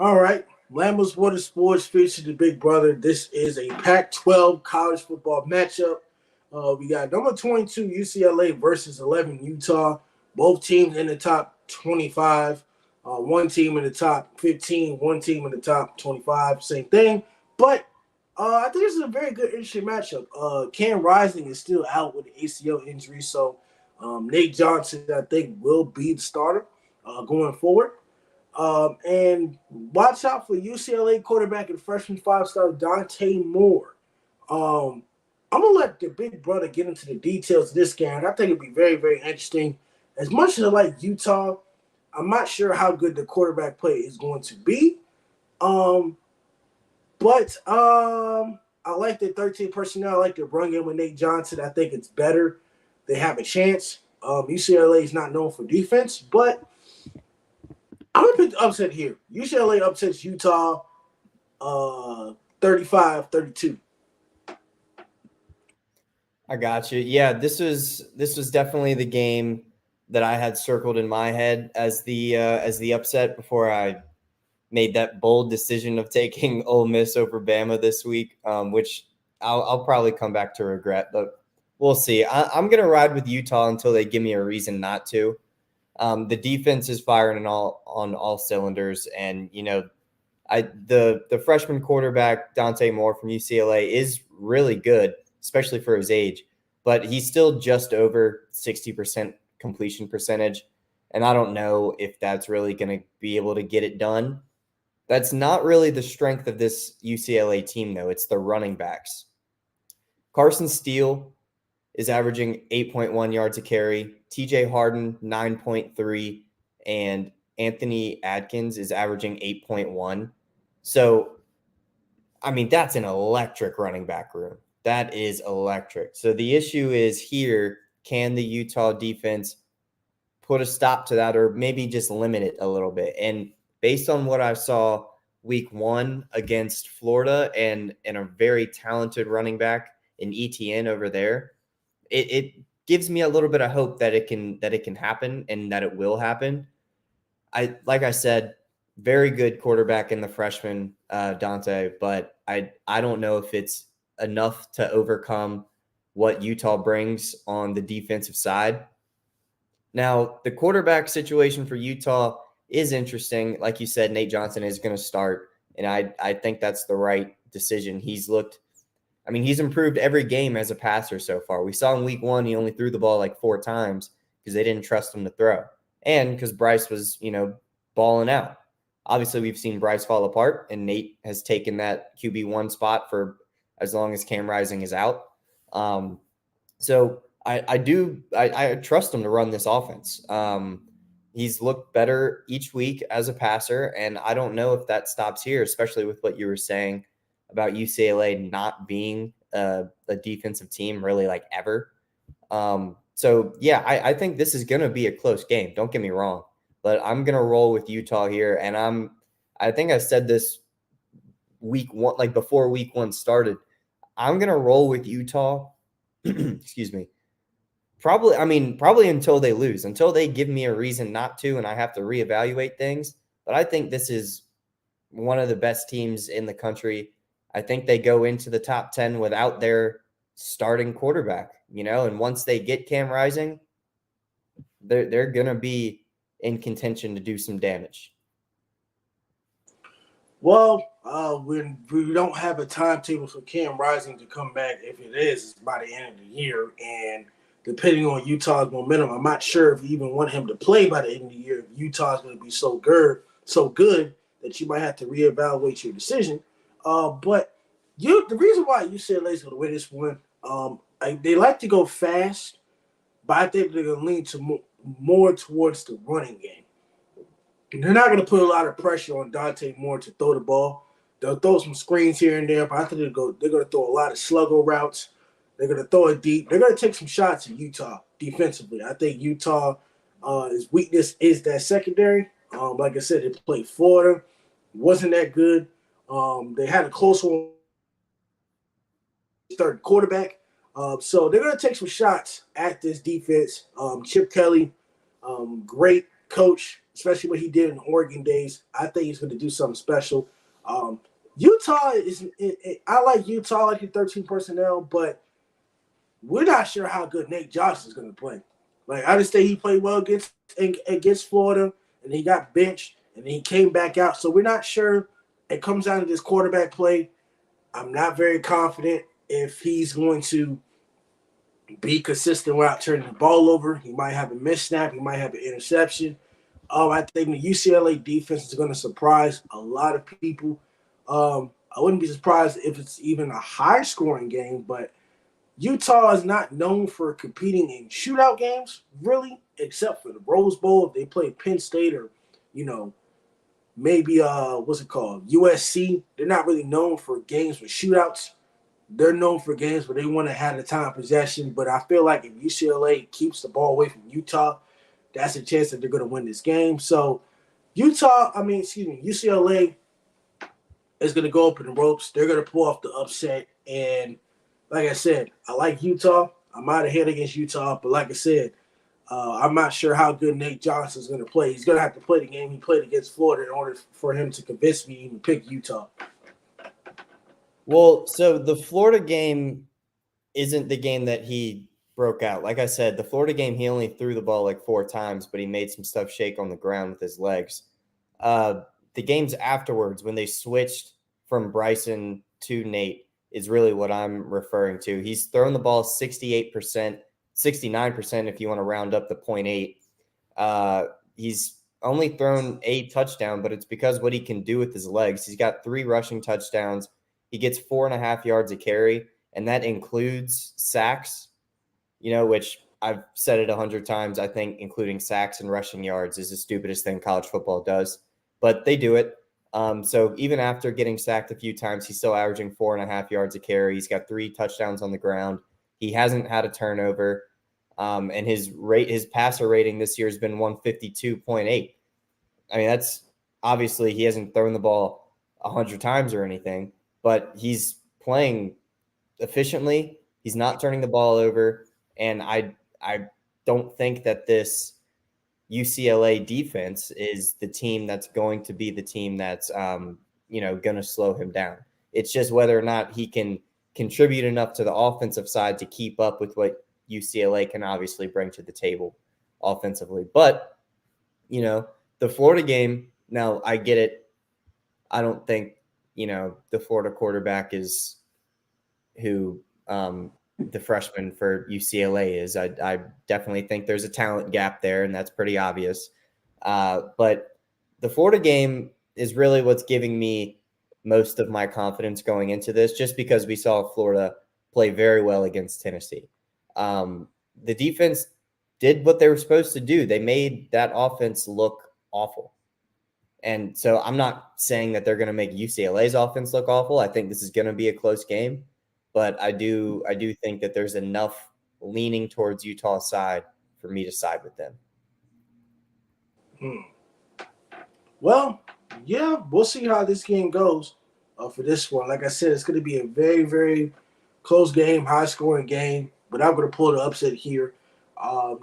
All right. Lambeau's World Sports features the big brother. This is a Pac-12 college football matchup. We got number 22 UCLA versus 11 Utah. Both teams in the top 25. One team in the top 15, one team in the top 25. Same thing. But I think this is a very good, interesting matchup. Cam Rising is still out with an ACL injury, so Nate Johnson, I think, will be the starter going forward. And watch out for UCLA quarterback and freshman five-star Donte Moore. Um, I'm gonna let the big brother get into the details of this game. I think it'll be very, very interesting. As much as I like Utah, I'm not sure how good the quarterback play is going to be. Um, but I like the 13 personnel. I like the run game with Nate Johnson. I think it's better. They have a chance. UCLA is not known for defense, but I'm going to pick the upset here. UCLA upsets Utah 35-32. I got you. Yeah, this was definitely the game that I had circled in my head as the upset before I made that bold decision of taking Ole Miss over Bama this week, which I'll probably come back to regret, but we'll see. I'm going to ride with Utah until they give me a reason not to. The defense is firing on all cylinders, and the freshman quarterback Donte Moore from UCLA is really good, especially for his age, but he's still just over 60% completion percentage, and I don't know if that's really going to be able to get it done. That's not really the strength of this UCLA team, though. It's the running backs. Carson Steele is averaging 8.1 yards a carry. TJ Harden, 9.3. And Anthony Adkins is averaging 8.1. So, I mean, that's an electric running back room. That is electric. So the issue is here, can the Utah defense put a stop to that or maybe just limit it a little bit? And based on what I saw week 1 against Florida and a very talented running back in ETN over there, it gives me a little bit of hope that it can happen and that it will happen. Like I said, very good quarterback in the freshman Donte, but I don't know if it's enough to overcome what Utah brings on the defensive side. Now, the quarterback situation for Utah is interesting. Like you said, Nate Johnson is going to start, and I think that's the right decision. He's improved every game as a passer so far. We saw in week 1, he only threw the ball like 4 times because they didn't trust him to throw. And because Bryce was, balling out. Obviously, we've seen Bryce fall apart, and Nate has taken that QB1 spot for as long as Cam Rising is out. So I trust him to run this offense. He's looked better each week as a passer, and I don't know if that stops here, especially with what you were saying about UCLA not being a defensive team really like ever. So, yeah, I think this is going to be a close game. Don't get me wrong, but I'm going to roll with Utah here, and I think I said this week 1, like before week 1 started. I'm going to roll with Utah. Excuse me. Probably until they lose, until they give me a reason not to, and I have to reevaluate things. But I think this is one of the best teams in the country. I think they go into the top 10 without their starting quarterback, and once they get Cam Rising, they're going to be in contention to do some damage. Well, we don't have a timetable for Cam Rising to come back. If it is, it's by the end of the year. And depending on Utah's momentum, I'm not sure if you even want him to play by the end of the year. If Utah's going to be so good that you might have to reevaluate your decision. But the reason why UCLA is going to win this one, they like to go fast, but I think they're going to lean more towards the running game. They're not going to put a lot of pressure on Donte Moore to throw the ball. They'll throw some screens here and there, but I think they're going to throw a lot of sluggo routes. They're going to throw it deep. They're going to take some shots at Utah defensively. I think Utah, his weakness is that secondary. Like I said, they played Florida. Wasn't that good. They had a close one. Third quarterback. So they're going to take some shots at this defense. Chip Kelly, great coach, especially what he did in Oregon days. I think he's going to do something special. Utah is I like Utah, I like the 13 personnel, but we're not sure how good Nate Johnson is going to play. Like, I understand he played well against Florida, and he got benched, and then he came back out. So we're not sure. It comes down to this quarterback play. I'm not very confident if he's going to be consistent without turning the ball over. He might have a missed snap. He might have an interception. I think the UCLA defense is going to surprise a lot of people. I wouldn't be surprised if it's even a high-scoring game, but Utah is not known for competing in shootout games, really, except for the Rose Bowl. If they play Penn State or, maybe what's it called? USC. They're not really known for games with shootouts. They're known for games where they want to have the time of possession. But I feel like if UCLA keeps the ball away from Utah, that's a chance that they're going to win this game. So UCLA is going to go up in the ropes. They're going to pull off the upset. And like I said, I like Utah. I'm out ahead against Utah. But like I said, I'm not sure how good Nate Johnson is going to play. He's going to have to play the game he played against Florida in order for him to convince me to even pick Utah. Well, so the Florida game isn't the game that he broke out. Like I said, the Florida game, he only threw the ball like 4 times, but he made some stuff shake on the ground with his legs. The games afterwards, when they switched from Bryson to Nate, is really what I'm referring to. He's thrown the ball 68%, 69% if you want to round up the 0.8. He's only thrown a touchdown, but it's because what he can do with his legs. He's got 3 rushing touchdowns. He gets 4.5 yards a carry, and that includes sacks, which I've said it 100 times. I think including sacks and rushing yards is the stupidest thing college football does, but they do it. So even after getting sacked a few times, he's still averaging 4.5 yards a carry. He's got 3 touchdowns on the ground. He hasn't had a turnover. And his passer rating this year has been 152.8. I mean, that's obviously he hasn't thrown the ball 100 times or anything, but he's playing efficiently. He's not turning the ball over. And I don't think that this UCLA defense is the team that's going to be the team that's, going to slow him down. It's just whether or not he can contribute enough to the offensive side to keep up with what UCLA can obviously bring to the table offensively. But, the Florida game, now I get it. I don't think, the Florida quarterback is who the freshman for UCLA is. I definitely think there's a talent gap there, and that's pretty obvious. But the Florida game is really what's giving me most of my confidence going into this, just because we saw Florida play very well against Tennessee. The defense did what they were supposed to do. They made that offense look awful. And so I'm not saying that they're going to make UCLA's offense look awful. I think this is going to be a close game, but I do think that there's enough leaning towards Utah's side for me to side with them. Well, yeah, we'll see how this game goes for this one. Like I said, it's going to be a very, very close game, high-scoring game, but I'm going to pull the upset here.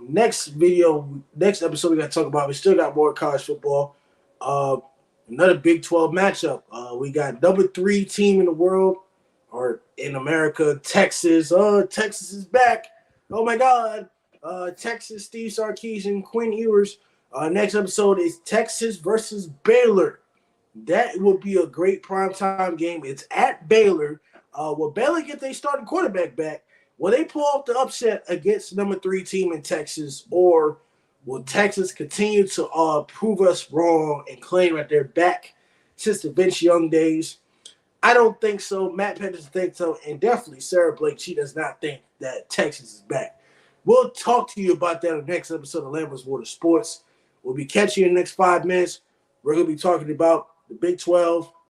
Next episode we got to talk about, we still got more college football. Another Big 12 matchup. We got number 3 team in the world, or in America, Texas. Texas is back. Oh, my God. Texas, Steve Sarkisian, Quinn Ewers. Next episode is Texas versus Baylor. That will be a great primetime game. It's at Baylor. Will Baylor get their starting quarterback back? Will they pull off the upset against number 3 team in Texas, or will Texas continue to prove us wrong and claim that they're back since the Vince Young days? I don't think so. MattPatt doesn't think so, and definitely Sarah Blake, she does not think that Texas is back. We'll talk to you about that on the next episode of LAMBO'S World of Sports. We'll be catching you in the next 5 minutes. We're going to be talking about the Big 12,